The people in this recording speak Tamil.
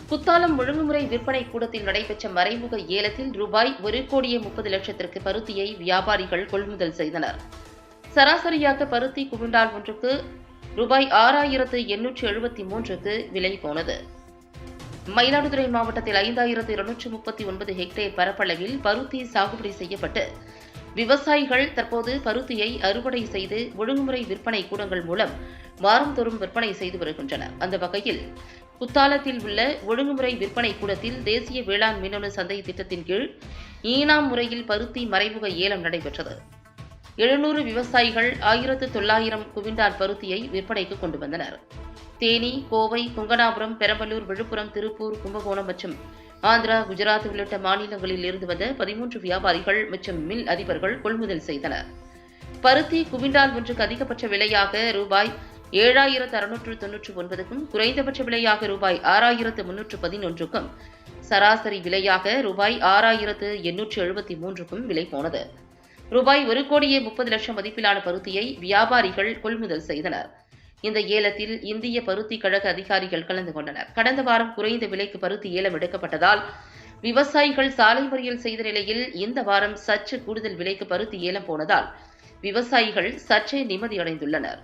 குத்தாலம் ஒழுங்குமுறை விற்பனை கூடத்தில் நடைபெற்ற மறைமுக ஏலத்தில் ரூபாய் 1,30,00,000 பருத்தியை வியாபாரிகள் கொள்முதல் செய்தனர். சராசரியாக பருத்தி குவிண்டால் ஒன்றுக்கு ரூபாய் 6,873க்கு விலை போனது. மயிலாடுதுறை மாவட்டத்தில் 5,239 ஹெக்டேர் பரப்பளவில் பருத்தி சாகுபடி செய்யப்பட்டு விவசாயிகள் தற்போது பருத்தியை அறுவடை செய்து ஒழுங்குமுறை விற்பனை கூடங்கள் மூலம் வாரந்தோறும் விற்பனை செய்து வருகின்றனர். அந்த வகையில் குத்தாலத்தில் உள்ள ஒழுங்குமுறை விற்பனை கூடத்தில் தேசிய வேளாண் மின்னணு சந்தை திட்டத்தின் கீழ் ஈனாம் முறையில் பருத்தி மறைமுக ஏலம் நடைபெற்றது. 700 விவசாயிகள் 1,900 குவிண்டால் பருத்தியை விற்பனைக்கு கொண்டு வந்தனர். தேனி, கோவை, கொங்கனாபுரம், பெரம்பலூர், விழுப்புரம், திருப்பூர், கும்பகோணம் மற்றும் ஆந்திரா, குஜராத் உள்ளிட்ட மாநிலங்களில் இருந்து வந்த 13 வியாபாரிகள் மற்றும் மில் அதிபர்கள் கொள்முதல் செய்தனர். பருத்தி குவிண்டால் ஒன்றுக்கு அதிகபட்ச விலையாக ரூபாய் 7,699க்கும் குறைந்தபட்ச விலையாக ரூபாய் 6,311க்கும் சராசரி விலையாக ரூபாய் 6,873க்கும் விலை போனது. ரூபாய் 1,30,00,000 மதிப்பிலான பருத்தியை வியாபாரிகள் கொள்முதல் செய்தனர். இந்த ஏலத்தில் இந்திய பருத்தி கழக அதிகாரிகள் கலந்து கொண்டனர். கடந்த வாரம் குறைந்த விலைக்கு பருத்தி ஏலம் எடுக்கப்பட்டதால் விவசாயிகள் சாலை மறியல் செய்த நிலையில் இந்த வாரம் சற்று கூடுதல் விலைக்கு பருத்தி ஏலம் போனதால் விவசாயிகள் சற்றே நிம்மதியடைந்துள்ளனர்.